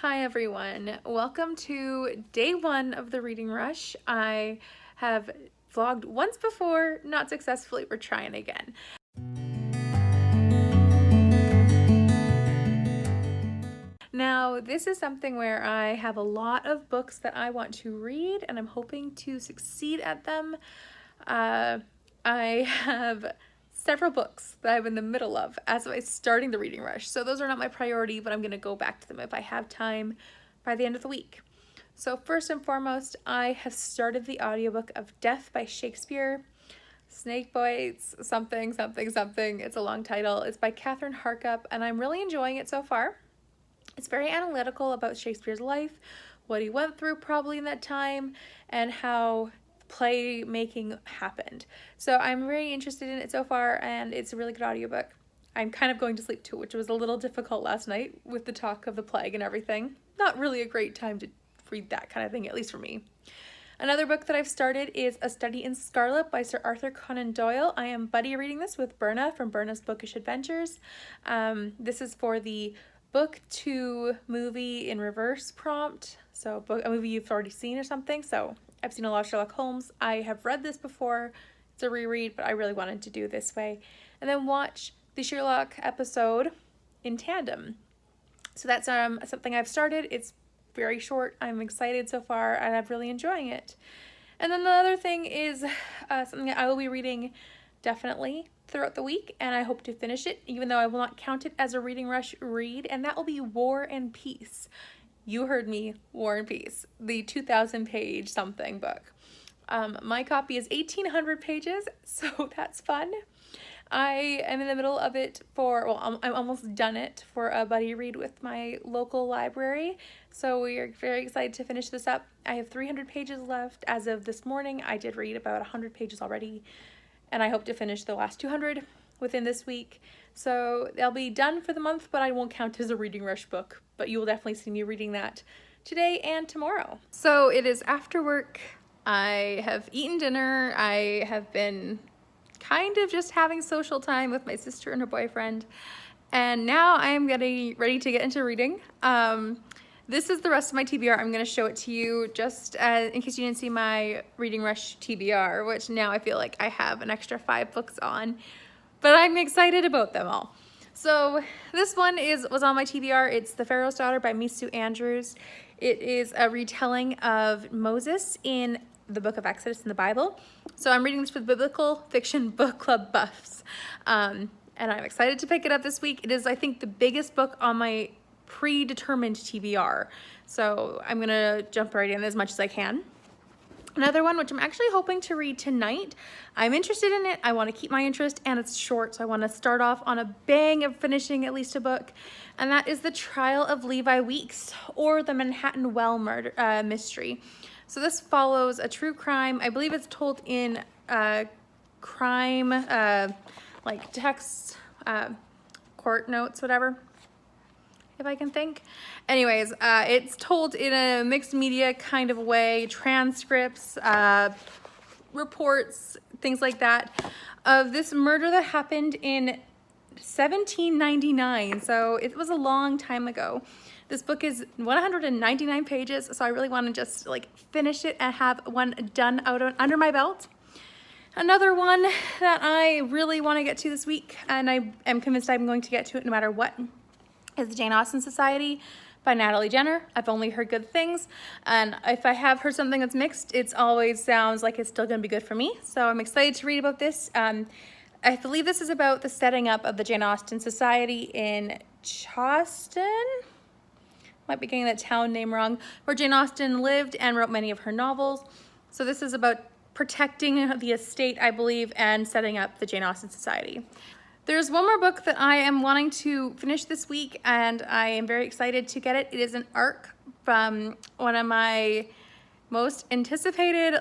Hi everyone, welcome to day one of the reading rush. I have vlogged once before, not successfully, we're trying again. Now, this is something where I have a lot of books that I want to read and I'm hoping to succeed at them. I have several books that I'm in the middle of as I'm starting the reading rush. So those are not my priority, but I'm going to go back to them if I have time by the end of the week. So first and foremost, I have started the audiobook of Death by Shakespeare. Snake Bites, something, something, something. It's a long title. It's by Catherine Harkup, and I'm really enjoying it so far. It's very analytical about Shakespeare's life, what he went through probably in that time, and how play making happened. So I'm very interested in it so far, and it's a really good audiobook. I'm kind of going to sleep too, which was a little difficult last night with the talk of the plague and everything. Not really a great time to read that kind of thing, at least for me. Another book that I've started is A Study in Scarlet by Sir Arthur Conan Doyle. I am buddy reading this with Berna from Berna's Bookish Adventures. This is for the book to movie in reverse prompt. So a movie you've already seen or something. So I've seen a lot of Sherlock Holmes. I have read this before. It's a reread, but I really wanted to do it this way. And then watch the Sherlock episode in tandem. So that's something I've started. It's very short. I'm excited so far and I'm really enjoying it. And then the other thing is something that I will be reading definitely throughout the week, and I hope to finish it, even though I will not count it as a reading rush read, and that will be War and Peace. You heard me, War and Peace, the 2,000 page something book. My copy is 1,800 pages, so that's fun. I am in the middle of it I'm almost done it for a buddy read with my local library. So we are very excited to finish this up. I have 300 pages left as of this morning. I did read about 100 pages already, and I hope to finish the last 200 within this week. So they'll be done for the month, but I won't count as a reading rush book, but you will definitely see me reading that today and tomorrow. So it is after work. I have eaten dinner. I have been kind of just having social time with my sister and her boyfriend, and now I am getting ready to get into reading. This is the rest of my TBR. I'm going to show it to you just in case you didn't see my reading rush TBR, which now I feel like I have an extra 5 books on, but I'm excited about them all. So this one was on my TBR. It's The Pharaoh's Daughter by Meesu Andrews. It is a retelling of Moses in the book of Exodus in the Bible. So I'm reading this for Biblical Fiction Book Club buffs. And I'm excited to pick it up this week. It is, I think, the biggest book on my predetermined TBR. So I'm gonna jump right in as much as I can. Another one, which I'm actually hoping to read tonight. I'm interested in it. I want to keep my interest, and it's short, so I want to start off on a bang of finishing at least a book. And that is The Trial of Levi Weeks, or The Manhattan Well Murder Mystery. So this follows a true crime. I believe it's told in crime, like text, court notes, whatever, if I can think. Anyways, it's told in a mixed media kind of way, transcripts, reports, things like that, of this murder that happened in 1799. So it was a long time ago. This book is 199 pages, so I really want to just like finish it and have one done under my belt. Another one that I really want to get to this week, and I am convinced I'm going to get to it no matter what, is The Jane Austen Society by Natalie Jenner. I've only heard good things, and if I have heard something that's mixed, it always sounds like it's still going to be good for me. So I'm excited to read about this. I believe this is about the setting up of the Jane Austen Society in Charleston. Might be getting that town name wrong, where Jane Austen lived and wrote many of her novels. So this is about protecting the estate, I believe, and setting up the Jane Austen Society. There's one more book that I am wanting to finish this week, and I am very excited to get it. It is an arc from one of my most anticipated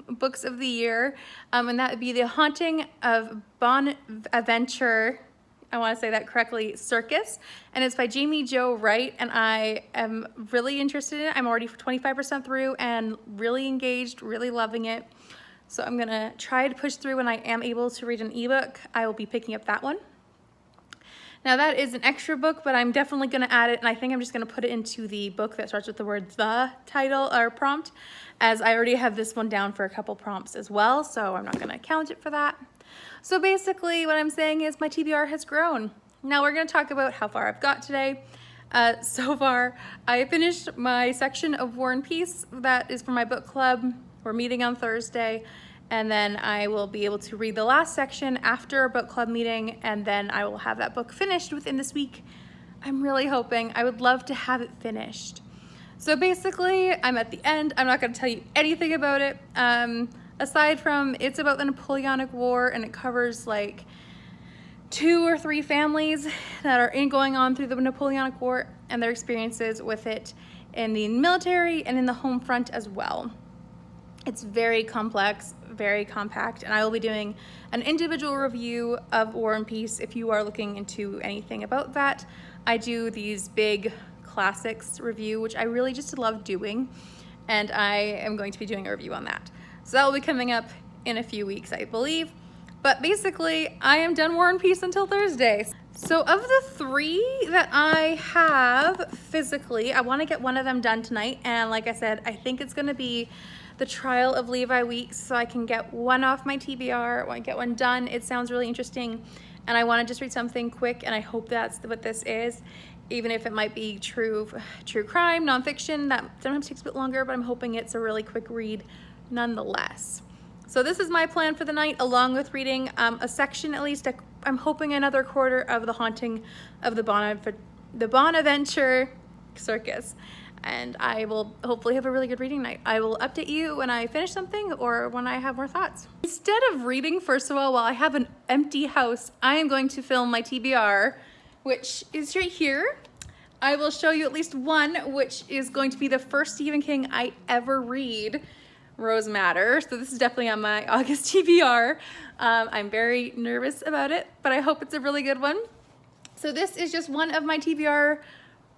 books of the year, and that would be The Haunting of Bonaventure. I want to say that correctly, Circus, and it's by Jamie Jo Wright, and I am really interested in it. I'm already 25% through and really engaged, really loving it. So I'm gonna try to push through. When I am able to read an ebook, I will be picking up that one. Now that is an extra book, but I'm definitely going to add it, and I think I'm just going to put it into the book that starts with the word the title or prompt, as I already have this one down for a couple prompts as well, so I'm not going to count it for that. So basically what I'm saying is my TBR has grown. Now we're going to talk about how far I've got today. So far, I finished my section of War and Peace. That is for my book club. We're meeting on Thursday, and then I will be able to read the last section after a book club meeting, and then I will have that book finished within this week. I'm really hoping. I would love to have it finished. So basically, I'm at the end. I'm not going to tell you anything about it. Aside from it's about the Napoleonic War, and it covers like 2 or 3 families that are going on through the Napoleonic War and their experiences with it in the military and in the home front as well. It's very complex, very compact, and I will be doing an individual review of War and Peace if you are looking into anything about that. I do these big classics review, which I really just love doing, and I am going to be doing a review on that. So that will be coming up in a few weeks, I believe. But basically, I am done War and Peace until Thursday. So of the 3 that I have physically, I want to get one of them done tonight. And like I said, I think it's going to be the Trial of Levi Weeks, so I can get one off my TBR, I want to get one done. It sounds really interesting, and I want to just read something quick, and I hope that's what this is. Even if it might be true crime, nonfiction, that sometimes takes a bit longer, but I'm hoping it's a really quick read nonetheless. So this is my plan for the night, along with reading a section at least. I'm hoping another quarter of The Haunting of the Bonaventure Circus. And I will hopefully have a really good reading night. I will update you when I finish something or when I have more thoughts. Instead of reading, first of all, while I have an empty house, I am going to film my TBR, which is right here. I will show you at least one, which is going to be the first Stephen King I ever read, Rose Matter. So this is definitely on my August TBR. I'm very nervous about it, but I hope it's a really good one. So this is just one of my TBR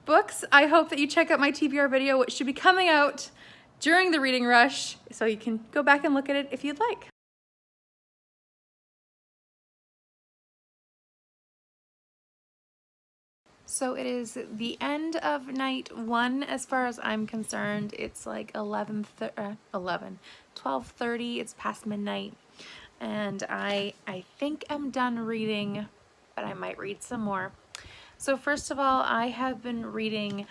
books. I hope that you check out my TBR video, which should be coming out during the reading rush, so you can go back and look at it if you'd like. So it is the end of night 1 as far as I'm concerned. It's like 12:30, it's past midnight, and I think I'm done reading, but I might read some more. So first of all, I have been reading,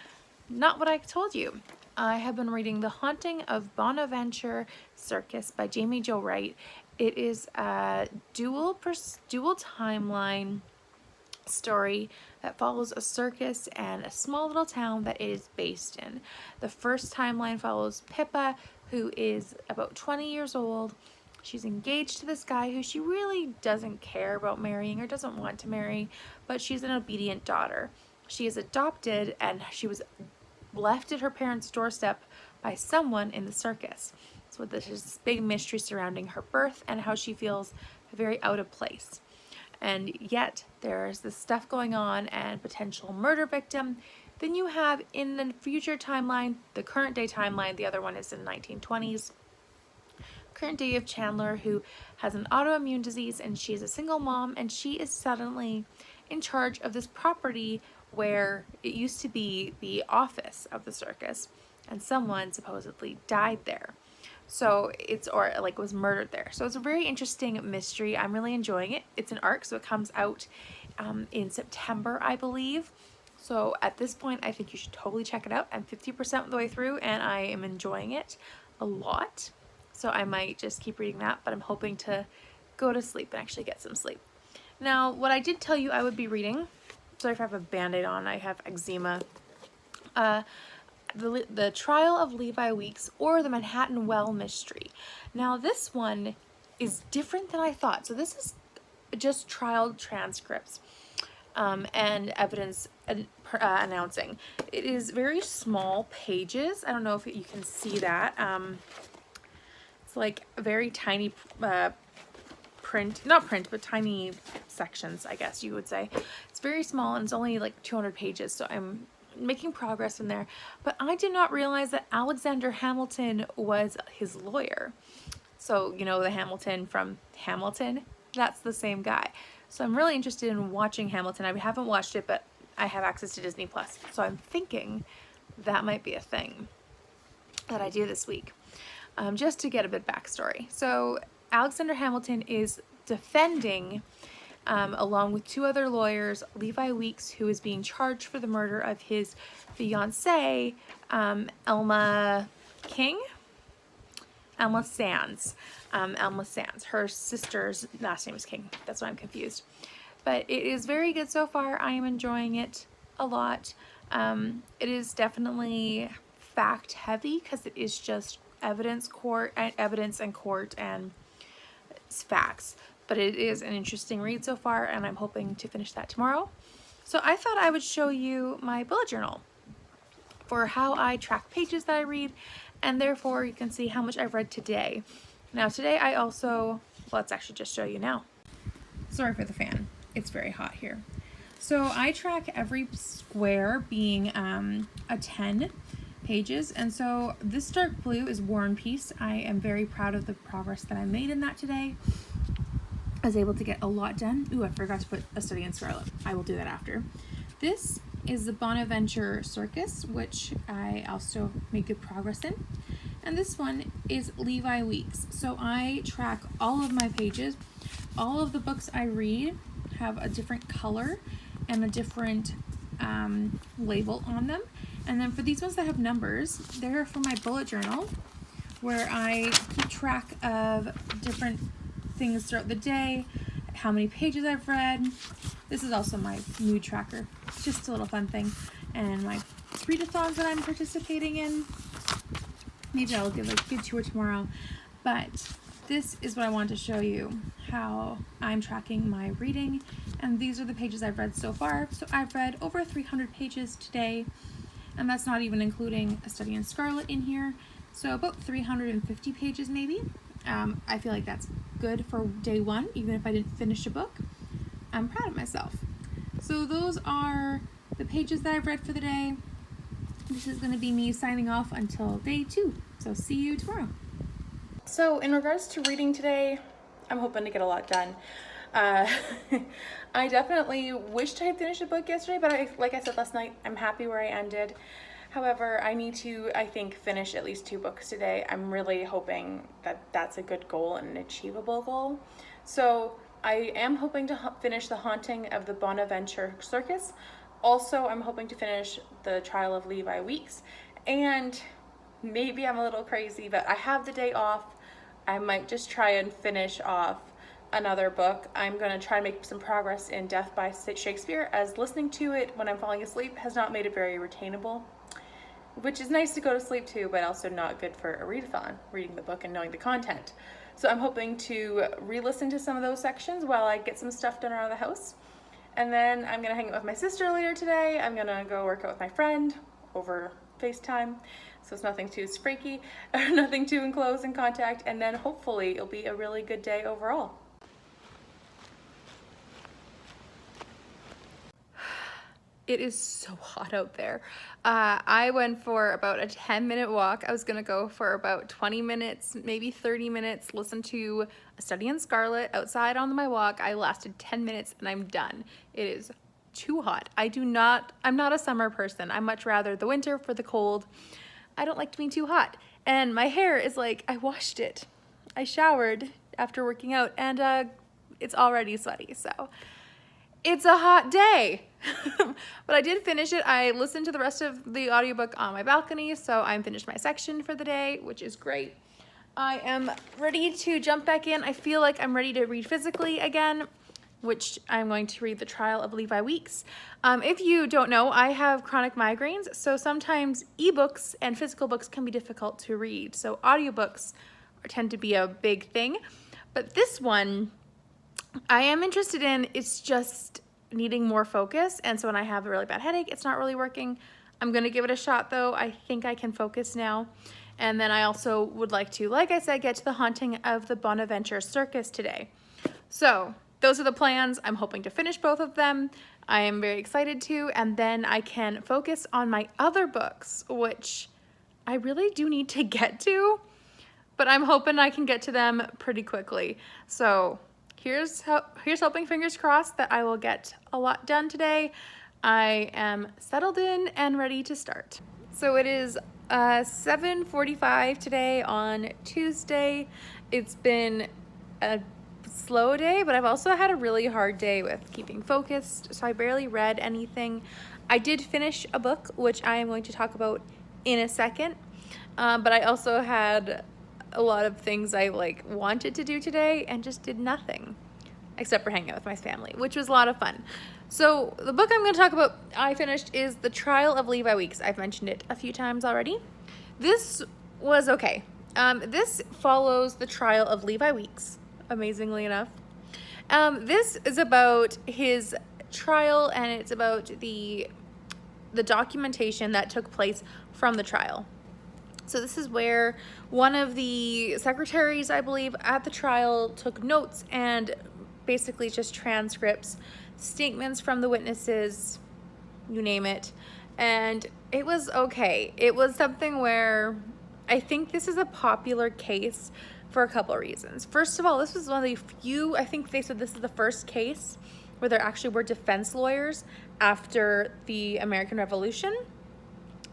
not what I told you, I have been reading The Haunting of Bonaventure Circus by Jamie Jo Wright. It is a dual timeline story that follows a circus and a small little town that it is based in. The first timeline follows Pippa, who is about 20 years old. She's engaged to this guy who she really doesn't care about marrying or doesn't want to marry, but she's an obedient daughter. She is adopted, and she was left at her parents' doorstep by someone in the circus. So there's this big mystery surrounding her birth and how she feels very out of place. And yet there's this stuff going on and potential murder victim. Then you have in the future timeline, the current day timeline, the other one is in 1920s. Current day of Chandler, who has an autoimmune disease, and she is a single mom, and she is suddenly in charge of this property where it used to be the office of the circus, and someone supposedly died there. So was murdered there. So it's a very interesting mystery. I'm really enjoying it. It's an arc, so it comes out in September, I believe. So at this point, I think you should totally check it out. I'm 50% of the way through, and I am enjoying it a lot. So I might just keep reading that, but I'm hoping to go to sleep and actually get some sleep. Now, what I did tell you I would be reading, sorry if I have a band-aid on, I have eczema, the Trial of Levi Weeks, or the Manhattan Well Mystery. Now this one is different than I thought. So this is just trial transcripts and evidence announcing. It is very small pages. I don't know if you can see that. It's like very tiny but tiny sections, I guess you would say. It's very small, and it's only like 200 pages, so I'm making progress in there. But I did not realize that Alexander Hamilton was his lawyer. So, you know, the Hamilton from Hamilton, that's the same guy. So I'm really interested in watching Hamilton. I haven't watched it, but I have access to Disney Plus. So I'm thinking that might be a thing that I do this week, just to get a bit backstory. So Alexander Hamilton is defending, along with 2 other lawyers, Levi Weeks, who is being charged for the murder of his fiancée, Elma Sands. Elma Sands. Her sister's last name is King. That's why I'm confused. But it is very good so far. I am enjoying it a lot. It is definitely fact heavy because it is just evidence and court and facts. But it is an interesting read so far, and I'm hoping to finish that tomorrow. So I thought I would show you my bullet journal for how I track pages that I read, and therefore you can see how much I've read today. Now today I also, let's actually just show you now. Sorry for the fan, it's very hot here. So I track every square being a 10 pages, and so this dark blue is War and Peace. I am very proud of the progress that I made in that today. I was able to get a lot done. Ooh, I forgot to put A Study in Scarlet. I will do that after. This is the Bonaventure Circus, which I also made good progress in. And this one is Levi Weeks. So I track all of my pages. All of the books I read have a different color and a different label on them. And then for these ones that have numbers, they're for my bullet journal, where I keep track of different things throughout the day, how many pages I've read. This is also my mood tracker, just a little fun thing, and my readathons that I'm participating in. Maybe I'll give a good tour tomorrow, but this is what I wanted to show you, how I'm tracking my reading, and these are the pages I've read so far. So I've read over 300 pages today, and that's not even including A Study in Scarlet in here, so about 350 pages maybe. I feel like that's good for day one, even if I didn't finish a book. I'm proud of myself. So those are the pages that I've read for the day. This is going to be me signing off until day 2. So see you tomorrow. So in regards to reading today, I'm hoping to get a lot done. I definitely wished I had finished a book yesterday, but like I said last night, I'm happy where I ended. However, I need to, I think, finish at least 2 books today. I'm really hoping that that's a good goal and an achievable goal. So I am hoping to finish The Haunting of the Bonaventure Circus. Also, I'm hoping to finish The Trial of Levi Weeks. And maybe I'm a little crazy, but I have the day off. I might just try and finish off another book. I'm going to try and make some progress in Death by Shakespeare, as listening to it when I'm falling asleep has not made it very retainable, which is nice to go to sleep to, but also not good for a readathon, reading the book and knowing the content. So I'm hoping to re-listen to some of those sections while I get some stuff done around the house. And then I'm gonna hang out with my sister later today. I'm gonna go work out with my friend over FaceTime. So it's nothing too freaky, or nothing too in close in contact. And then hopefully it'll be a really good day overall. It is so hot out there. I went for about a 10-minute walk. I was gonna go for about 20 minutes, maybe 30 minutes, listen to A Study in Scarlet outside on my walk. I lasted 10 minutes and I'm done. It is too hot. I'm not a summer person. I much rather the winter for the cold. I don't like to be too hot. And my hair is like, I washed it. I showered after working out and it's already sweaty, so. It's a hot day, but I did finish it. I listened to the rest of the audiobook on my balcony, so I'm finished my section for the day, which is great. I am ready to jump back in. I feel like I'm ready to read physically again, which I'm going to read The Trial of Levi Weeks. If you don't know, I have chronic migraines, so sometimes ebooks and physical books can be difficult to read. So audiobooks tend to be a big thing, but this one I am interested in. It's just needing more focus, and so when I have a really bad headache, it's not really working. I'm gonna give it a shot though. I think I can focus now. And then I also would like to, like I said, get to The Haunting of the Bonaventure Circus today. So those are the plans. I'm hoping to finish both of them. I am very excited to, and then I can focus on my other books, which I really do need to get to, but I'm hoping I can get to them pretty quickly. So here's hoping, fingers crossed, that I will get a lot done today. I am settled in and ready to start. So it is 7:45 today on Tuesday. It's been a slow day, but I've also had a really hard day with keeping focused, so I barely read anything. I did finish a book, which I am going to talk about in a second, but I also had a lot of things I wanted to do today and just did nothing except for hang out with my family, which was a lot of fun. So the book I'm going to talk about I finished is The Trial of Levi Weeks. I've mentioned it a few times already. This was okay. This follows the trial of Levi Weeks, amazingly enough. This is about his trial, and it's about the documentation that took place from the trial. So this is where one of the secretaries, I believe, at the trial took notes and basically just transcripts, statements from the witnesses, you name it. And it was okay. It was something where I think this is a popular case for a couple of reasons. First of all, this was one of the few, I think they said this is the first case where there actually were defense lawyers after the American Revolution.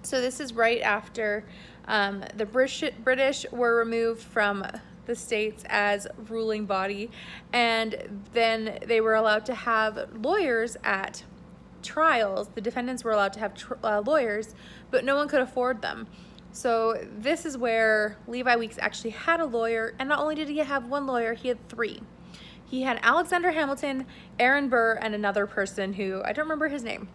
So this is right after the British were removed from the states as ruling body, and then they were allowed to have lawyers at trials. The defendants were allowed to have lawyers, but no one could afford them. So this is where Levi Weeks actually had a lawyer, and not only did he have one lawyer, he had three. He had Alexander Hamilton, Aaron Burr, and another person who I don't remember his name.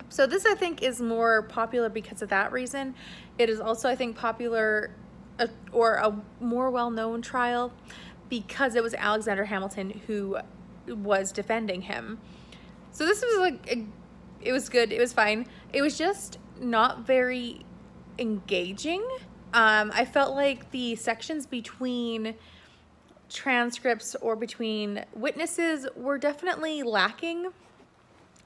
So this, I think, is more popular because of that reason. It is also, I think, popular or a more well-known trial because it was Alexander Hamilton who was defending him. So this was it was good. It was fine. It was just not very engaging. I felt like the sections between transcripts or between witnesses were definitely lacking.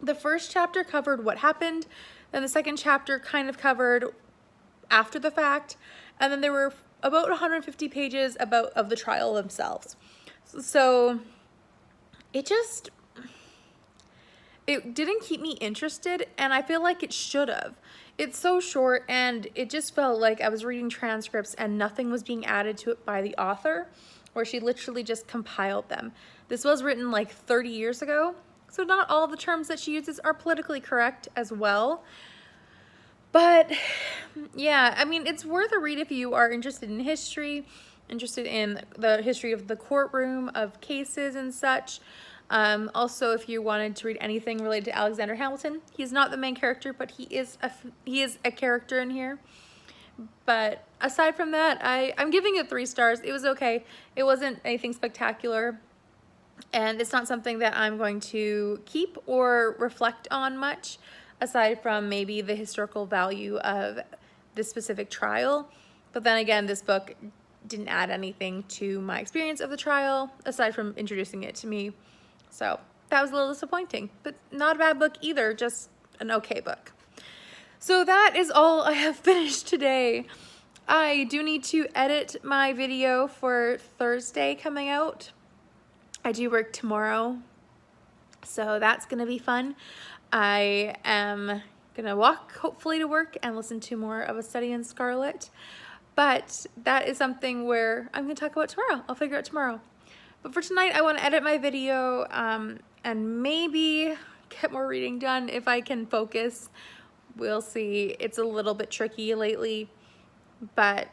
The first chapter covered what happened, then the second chapter kind of covered after the fact, and then there were about 150 pages of the trial themselves. So it didn't keep me interested, and I feel like it should have. It's so short, and it just felt like I was reading transcripts and nothing was being added to it by the author, or she literally just compiled them. This was written like 30 years ago, so not all the terms that she uses are politically correct as well. But yeah, I mean, it's worth a read if you are interested in history, interested in the history of the courtroom, of cases and such. Also, if you wanted to read anything related to Alexander Hamilton, he's not the main character, but he is a character in here. But aside from that, I'm giving it 3 stars. It was okay. It wasn't anything spectacular, and it's not something that I'm going to keep or reflect on much, aside from maybe the historical value of this specific trial. But then again, this book didn't add anything to my experience of the trial, aside from introducing it to me. So that was a little disappointing, but not a bad book either, just an okay book. So that is all I have finished today. I do need to edit my video for Thursday coming out. I do work tomorrow, so that's gonna be fun. I am gonna walk hopefully to work and listen to more of a study in Scarlet, but that is something where I'm gonna talk about tomorrow. I'll figure out tomorrow. But for tonight, I want to edit my video and maybe get more reading done if I can focus. We'll see. It's a little bit tricky lately, but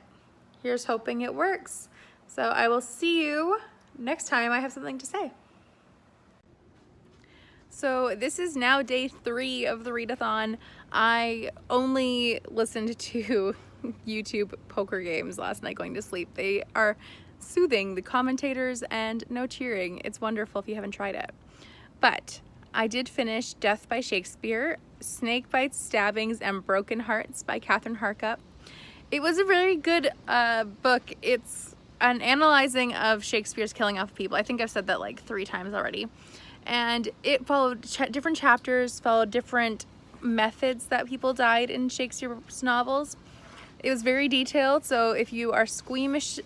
here's hoping it works. So I will see you next time I have something to say. So this is now day 3 of the readathon. I only listened to YouTube poker games last night going to sleep. They are soothing, the commentators, and no cheering. It's wonderful if you haven't tried it. But I did finish Death by Shakespeare, Snake Bites, Stabbings, and Broken Hearts by Catherine Harkup. It was a very good book. It's an analyzing of Shakespeare's killing off people. I think I've said that like 3 times already. And it followed different chapters, followed different methods that people died in Shakespeare's novels. It was very detailed, so if you are squeamish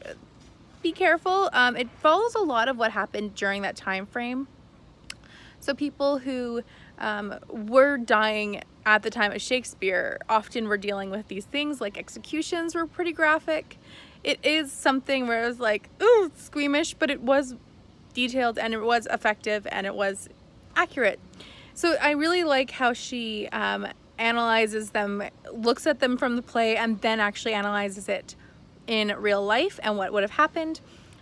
be careful. It follows a lot of what happened during that time frame. So people who were dying at the time of Shakespeare often were dealing with these things, like executions were pretty graphic. It is something where it was like, ooh, squeamish, but it was detailed and it was effective and it was accurate. So I really like how she analyzes them, looks at them from the play, and then actually analyzes it in real life and what would have happened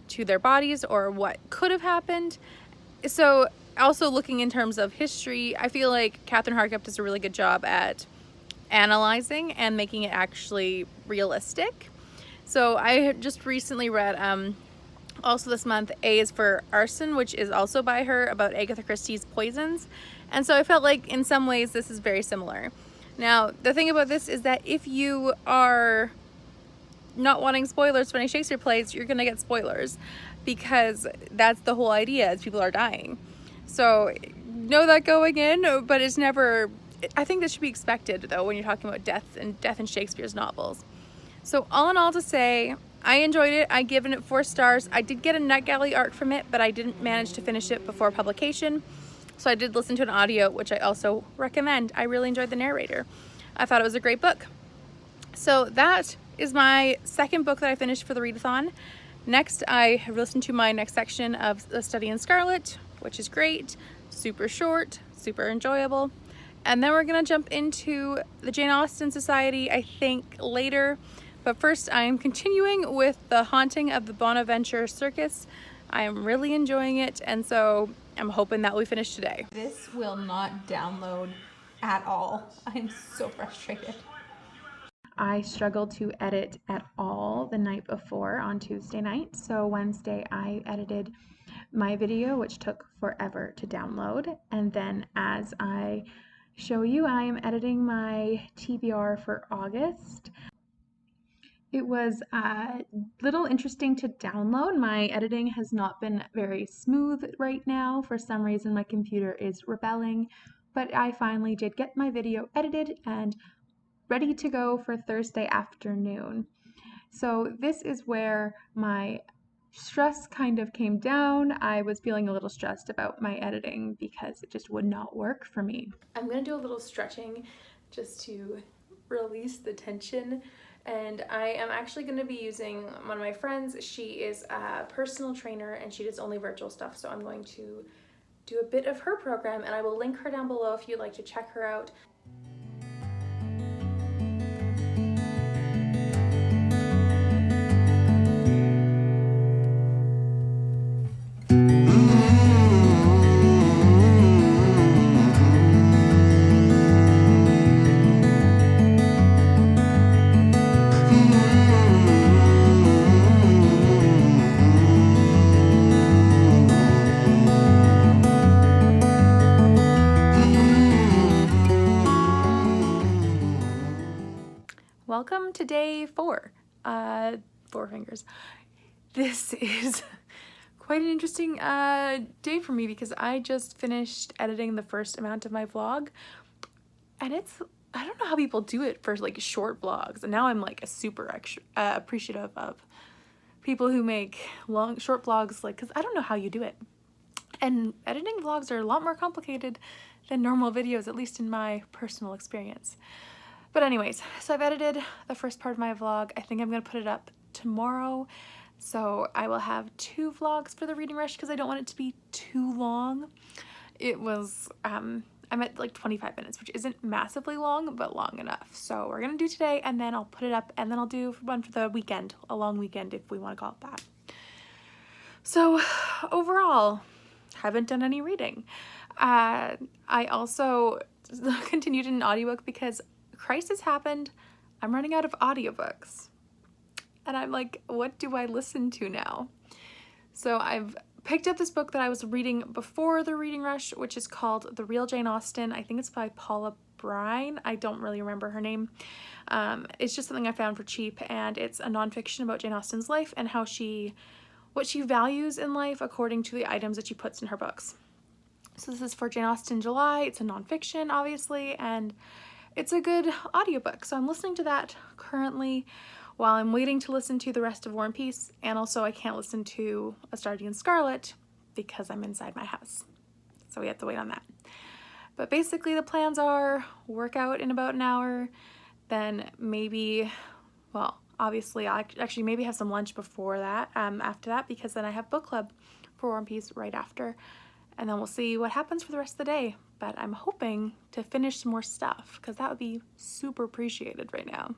to their bodies or what could have happened. So also looking in terms of history, I feel like Catherine Harkup does a really good job at analyzing and making it actually realistic. So I just recently read also this month, A is for Arson, which is also by her, about Agatha Christie's poisons. And so I felt like in some ways this is very similar. Now, the thing about this is that if you are not wanting spoilers for any Shakespeare plays, you're gonna get spoilers, because that's the whole idea, is people are dying. So know that going in, but it's never, I think this should be expected though when you're talking about death in Shakespeare's novels. So all in all, to say, I enjoyed it. I given it 4 stars. I did get a NetGalley arc from it, but I didn't manage to finish it before publication. So I did listen to an audio, which I also recommend. I really enjoyed the narrator. I thought it was a great book. So that is my second book that I finished for the readathon. Next, I have listened to my next section of The Study in Scarlet, which is great, super short, super enjoyable. And then we're gonna jump into the Jane Austen Society, I think, later. But first, I am continuing with The Haunting of the Bonaventure Circus. I am really enjoying it, and so I'm hoping that we finish today. This will not download at all. I'm so frustrated. I struggled to edit at all the night before on Tuesday night. So Wednesday I edited my video, which took forever to download. And then as I show you, I am editing my TBR for August. It was a little interesting to download. My editing has not been very smooth right now. For some reason, my computer is rebelling, but I finally did get my video edited and ready to go for Thursday afternoon. So this is where my stress kind of came down. I was feeling a little stressed about my editing because it just would not work for me. I'm gonna do a little stretching just to release the tension. And I am actually going to be using one of my friends. She is a personal trainer and she does only virtual stuff. So I'm going to do a bit of her program, and I will link her down below if you'd like to check her out. Welcome to day 4. 4 fingers. This is quite an interesting day for me because I just finished editing the first amount of my vlog, and I don't know how people do it for like short vlogs, and now I'm like a super appreciative of people who make short vlogs, like, because I don't know how you do it. And editing vlogs are a lot more complicated than normal videos, at least in my personal experience. But anyways, so I've edited the first part of my vlog. I think I'm gonna put it up tomorrow. So I will have 2 vlogs for the reading rush because I don't want it to be too long. It was, I'm at like 25 minutes, which isn't massively long, but long enough. So we're gonna do today, and then I'll put it up, and then I'll do one for the weekend, a long weekend if we wanna call it that. So overall, haven't done any reading. I also continued in an audiobook because crisis happened. I'm running out of audiobooks. And I'm like, what do I listen to now? So I've picked up this book that I was reading before the reading rush, which is called The Real Jane Austen. I think it's by Paula Brine. I don't really remember her name. It's just something I found for cheap, and it's a nonfiction about Jane Austen's life and how what she values in life according to the items that she puts in her books. So this is for Jane Austen July. It's a nonfiction, obviously, and it's a good audiobook. So I'm listening to that currently while I'm waiting to listen to the rest of War and Peace, and also I can't listen to Astartes and Scarlet because I'm inside my house. So we have to wait on that. But basically the plans are work out in about an hour, then maybe, well, obviously I'll actually maybe have some lunch before that, after that, because then I have book club for War and Peace right after, and then we'll see what happens for the rest of the day. But I'm hoping to finish some more stuff because that would be super appreciated right now.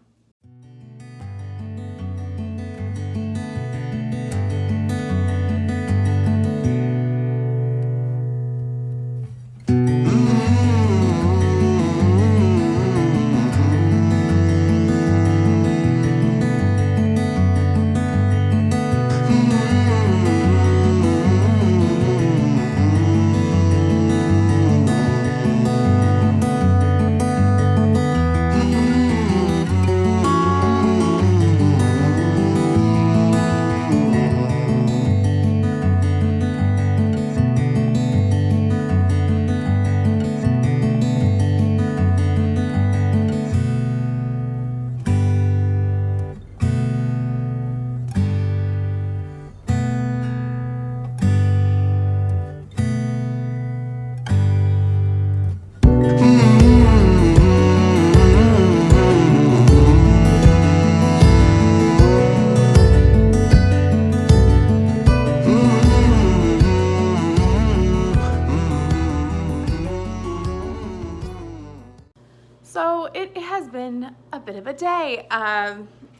So it has been a bit of a day.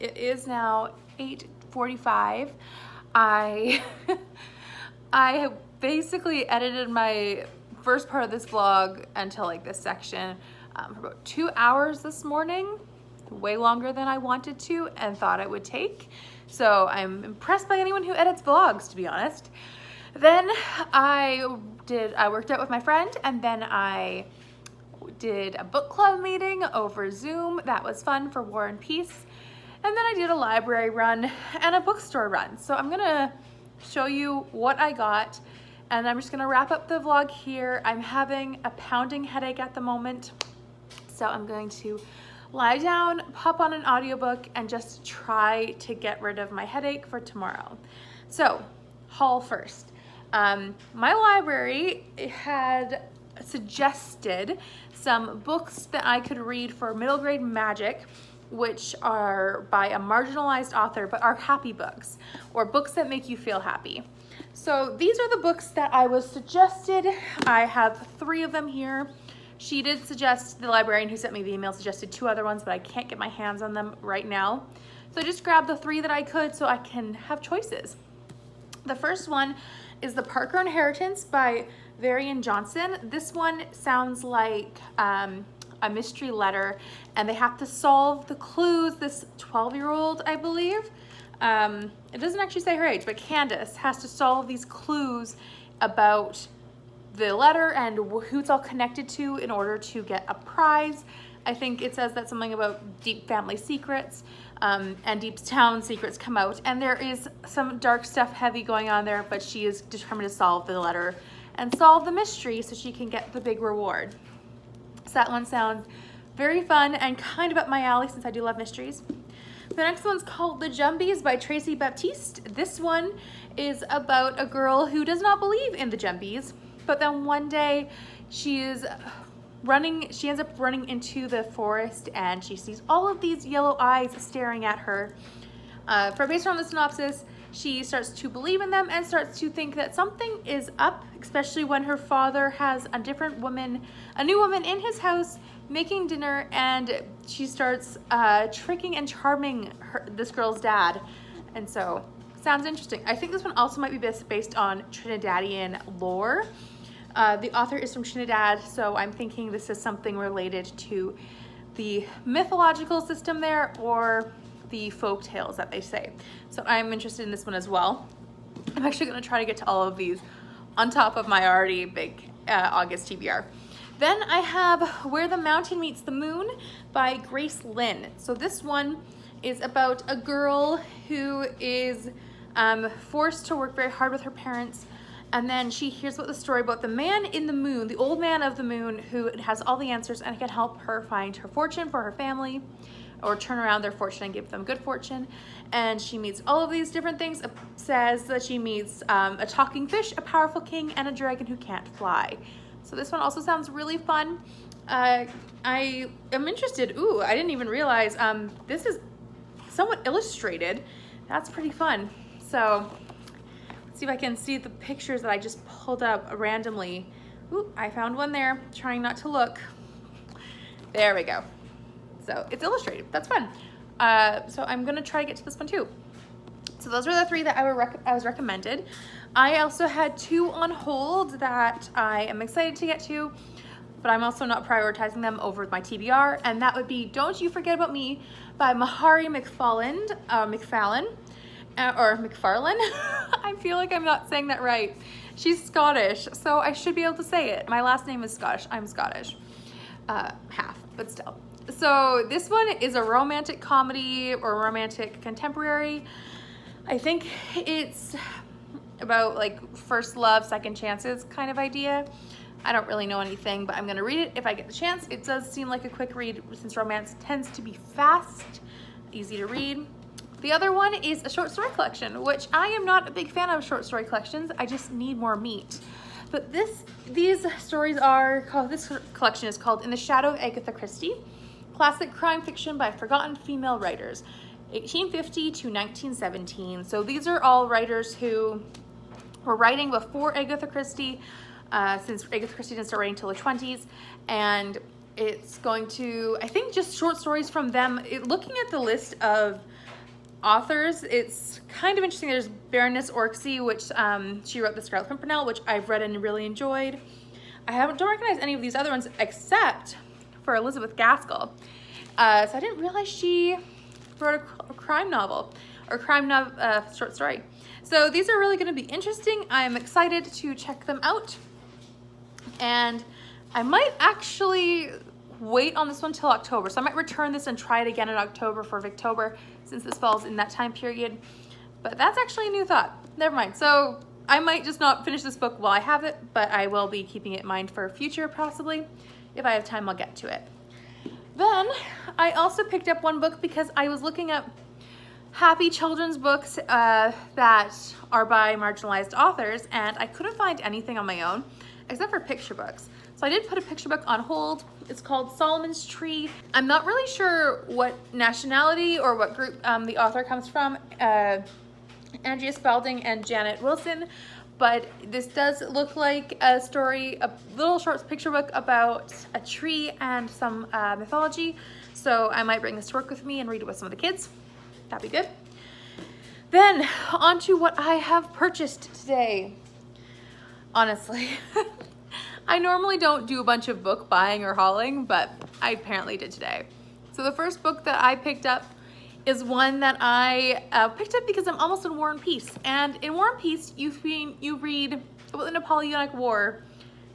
It is now 8:45. I have basically edited my first part of this vlog until like this section for about 2 hours this morning, way longer than I wanted to and thought it would take. So I'm impressed by anyone who edits vlogs, to be honest. Then I worked out with my friend, and then I did a book club meeting over Zoom. That was fun for War and Peace. And then I did a library run and a bookstore run. So I'm gonna show you what I got, and I'm just gonna wrap up the vlog here. I'm having a pounding headache at the moment, so I'm going to lie down, pop on an audiobook, and just try to get rid of my headache for tomorrow. So, haul first. My library had suggested some books that I could read for middle grade magic, which are by a marginalized author, but are happy books, or books that make you feel happy. So these are the books that I was suggested. I have 3 of them here. She did suggest, the librarian who sent me the email suggested 2 other ones, but I can't get my hands on them right now. So I just grabbed the 3 that I could so I can have choices. The first one is The Parker Inheritance by Varian Johnson. This one sounds like a mystery letter, and they have to solve the clues. This 12-year-old, I believe, it doesn't actually say her age, but Candace has to solve these clues about the letter and who it's all connected to in order to get a prize. I think it says that something about deep family secrets, and deep town secrets come out, and there is some dark stuff heavy going on there, but she is determined to solve the letter and solve the mystery so she can get the big reward. So that one sounds very fun and kind of up my alley since I do love mysteries. The next one's called The Jumbies by Tracy Baptiste. This one is about a girl who does not believe in the Jumbies, but then one day she ends up running into the forest, and she sees all of these yellow eyes staring at her. Based on the synopsis, she starts to believe in them and starts to think that something is up, especially when her father has a new woman in his house making dinner, and she starts tricking and charming this girl's dad. And so, sounds interesting. I think this one also might be based on Trinidadian lore. The author is from Trinidad, so I'm thinking this is something related to the mythological system there, or the folk tales that they say. So I'm interested in this one as well. I'm actually going to try to get to all of these on top of my already big August TBR. Then I have Where the Mountain Meets the Moon by Grace Lynn. So this one is about a girl who is forced to work very hard with her parents, and then she hears about the story about the man in the moon, the old man of the moon, who has all the answers and can help her find her fortune for her family. or turn around their fortune and give them good fortune. And she meets all of these different things. It says that she meets a talking fish, a powerful king, and a dragon who can't fly. So this one also sounds really fun. I am interested. Ooh, I didn't even realize this is somewhat illustrated. That's pretty fun. So let's see if I can see the pictures that I just pulled up randomly. Ooh, I found one there, trying not to look. There we go. So it's illustrated. That's fun. So I'm gonna try to get to this one too. So those were the 3 that I was recommended. I also had 2 on hold that I am excited to get to, but I'm also not prioritizing them over my TBR, and that would be Don't You Forget About Me by Mahari McFarlane. I feel like I'm not saying that right. She's Scottish, so I should be able to say it. My last name is Scottish. I'm Scottish. Half, but still. So this one is a romantic comedy or romantic contemporary. I think it's about like first love, second chances kind of idea. I don't really know anything, but I'm gonna read it if I get the chance. It does seem like a quick read since romance tends to be fast, easy to read. The other one is a short story collection, which I am not a big fan of short story collections. I just need more meat. But these stories are called, this collection is called In the Shadow of Agatha Christie, classic crime fiction by forgotten female writers, 1850 to 1917. So these are all writers who were writing before Agatha Christie, since Agatha Christie didn't start writing until the 20s. And it's going to, I think, just short stories from them. Looking at the list of authors, it's kind of interesting. There's Baroness Orczy, which she wrote The Scarlet Pimpernel, which I've read and really enjoyed. Don't recognize any of these other ones except for Elizabeth Gaskell. So I didn't realize she wrote a crime novel or short story. So these are really going to be interesting. I'm excited to check them out. And I might actually wait on this one till October. So I might return this and try it again in October for Victober, since this falls in that time period. But that's actually a new thought. Never mind. So I might just not finish this book while I have it, but I will be keeping it in mind for future possibly. If I have time, I'll get to it. Then I also picked up one book because I was looking up happy children's books that are by marginalized authors, and I couldn't find anything on my own except for picture books. So I did put a picture book on hold. It's called Solomon's Tree. I'm not really sure what nationality or what group the author comes from, Andrea Spalding and Janet Wilson, but this does look like a story, a little short picture book about a tree and some mythology. So I might bring this to work with me and read it with some of the kids. That'd be good. Then on to what I have purchased today. Honestly, I normally don't do a bunch of book buying or hauling, but I apparently did today. So the first book that I picked up is one that I picked up because I'm almost in War and Peace. And in War and Peace, you read about the Napoleonic War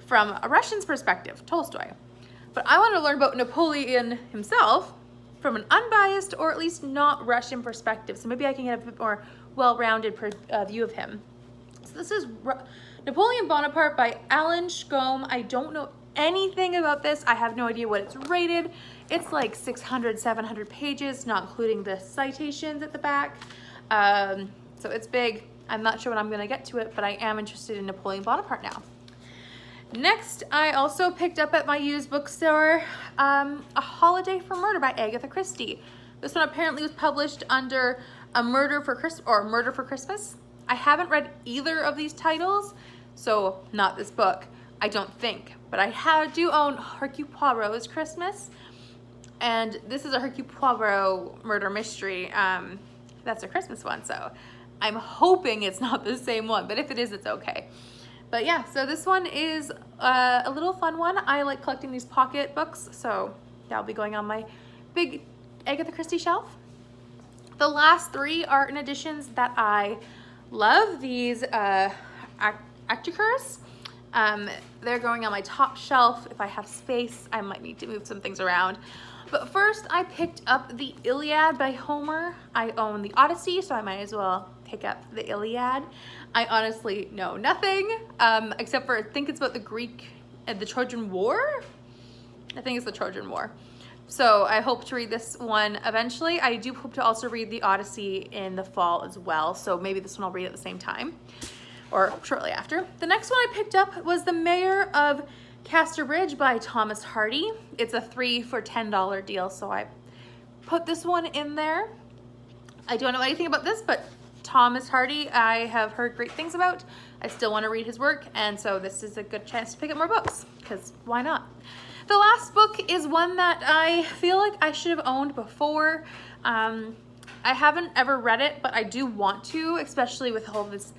from a Russian's perspective, Tolstoy. But I want to learn about Napoleon himself from an unbiased or at least not Russian perspective. So maybe I can get a bit more well-rounded view of him. So this is Napoleon Bonaparte by Alan Shkomb. I don't know anything about this. I have no idea what it's rated. It's like 600, 700 pages, not including the citations at the back. So it's big. I'm not sure when I'm gonna get to it, but I am interested in Napoleon Bonaparte now. Next, I also picked up at my used bookstore, A Holiday for Murder by Agatha Christie. This one apparently was published under Murder for Christmas. I haven't read either of these titles, so not this book, I don't think. But I do own Hercule Poirot's Christmas, and this is a Hercule Poirot murder mystery. That's a Christmas one, so I'm hoping it's not the same one, but if it is, it's okay. But yeah, so this one is a little fun one. I like collecting these pocket books, so that'll be going on my big Agatha Christie shelf. The last 3 are in editions that I love. These Acticurs. They're going on my top shelf. If I have space, I might need to move some things around. But first, I picked up the Iliad by Homer. I own the Odyssey, so I might as well pick up the Iliad. I honestly know nothing, except for I think it's about the Greek and the Trojan War. I think it's the Trojan War. So I hope to read this one eventually. I do hope to also read the Odyssey in the fall as well. So maybe this one I'll read at the same time or shortly after. The next one I picked up was The Mayor of Casterbridge by Thomas Hardy. It's a 3 for $10 deal, so I put this one in there. I don't know anything about this, but Thomas Hardy I have heard great things about. I still want to read his work, and so this is a good chance to pick up more books, because why not? The last book is one that I feel like I should have owned before. I haven't ever read it, but I do want to, especially with all this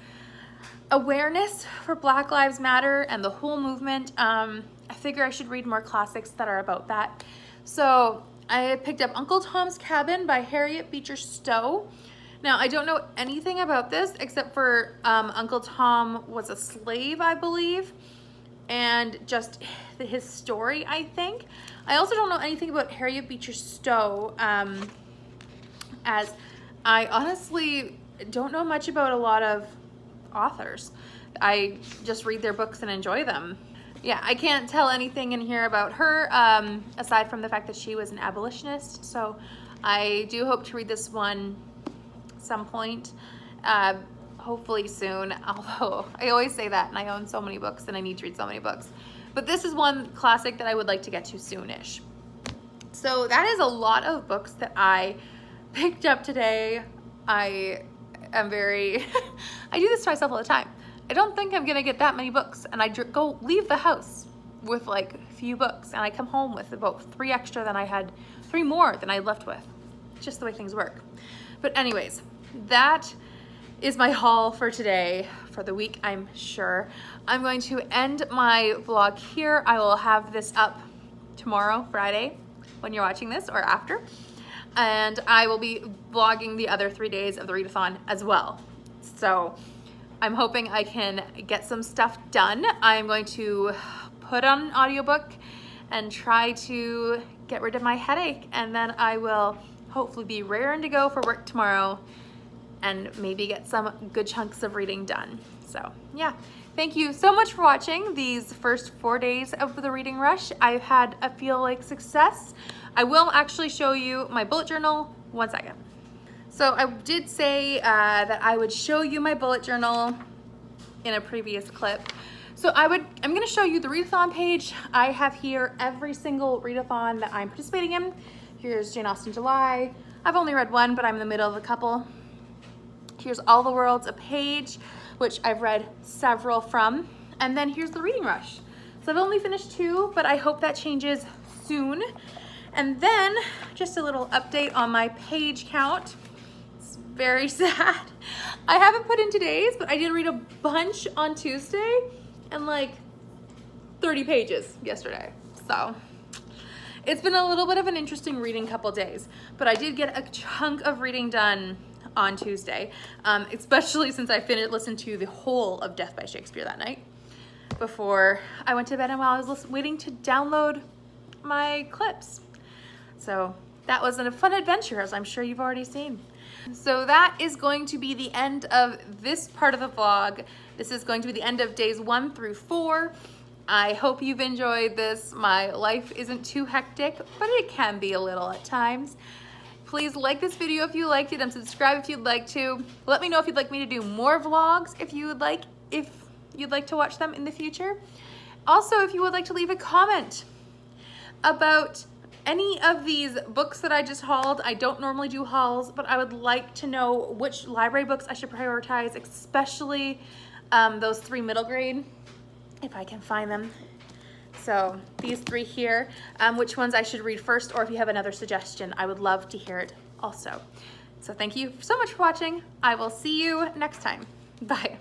awareness for Black Lives Matter and the whole movement. I figure I should read more classics that are about that. So I picked up Uncle Tom's Cabin by Harriet Beecher Stowe. Now, I don't know anything about this except for Uncle Tom was a slave, I believe, and just his story, I think. I also don't know anything about Harriet Beecher Stowe, as I honestly don't know much about a lot of authors. I just read their books and enjoy them. Yeah, I can't tell anything in here about her, aside from the fact that she was an abolitionist. So I do hope to read this one some point, hopefully soon, although I always say that and I own so many books and I need to read so many books. But this is one classic that I would like to get to soonish. So that is a lot of books that I picked up today. I am very, I do this to myself all the time. I don't think I'm gonna get that many books, and I go leave the house with like a few books, and I come home with about 3 more than I left with. Just the way things work. But anyways, that is my haul for today, for the week, I'm sure. I'm going to end my vlog here. I will have this up tomorrow, Friday, when you're watching this, or after. And I will be vlogging the other 3 days of the readathon as well. So I'm hoping I can get some stuff done. I'm going to put on an audiobook and try to get rid of my headache, and then I will hopefully be raring to go for work tomorrow and maybe get some good chunks of reading done. So yeah, thank you so much for watching these first 4 days of the reading rush. I've had a feel like success. I will actually show you my bullet journal. 1 second. So I did say that I would show you my bullet journal in a previous clip. So I'm gonna show you the readathon page. I have here every single readathon that I'm participating in. Here's Jane Austen July. I've only read one, but I'm in the middle of a couple. Here's All the World's a page, which I've read several from. And then here's the reading rush. So I've only finished 2, but I hope that changes soon. And then just a little update on my page count. It's very sad. I haven't put in today's, but I did read a bunch on Tuesday and like 30 pages yesterday. So it's been a little bit of an interesting reading couple days, but I did get a chunk of reading done on Tuesday, especially since I listened to the whole of Death by Shakespeare that night before I went to bed and while I was waiting to download my clips. So that was a fun adventure, as I'm sure you've already seen. So that is going to be the end of this part of the vlog. This is going to be the end of days 1 through 4. I hope you've enjoyed this. My life isn't too hectic, but it can be a little at times. Please like this video if you liked it and subscribe if you'd like to. Let me know if you'd like me to do more vlogs if you'd like to watch them in the future. Also, if you would like to leave a comment about any of these books that I just hauled. I don't normally do hauls, but I would like to know which library books I should prioritize, especially those 3 middle grade, if I can find them. So these 3 here, which ones I should read first, or if you have another suggestion, I would love to hear it also. So thank you so much for watching. I will see you next time. Bye.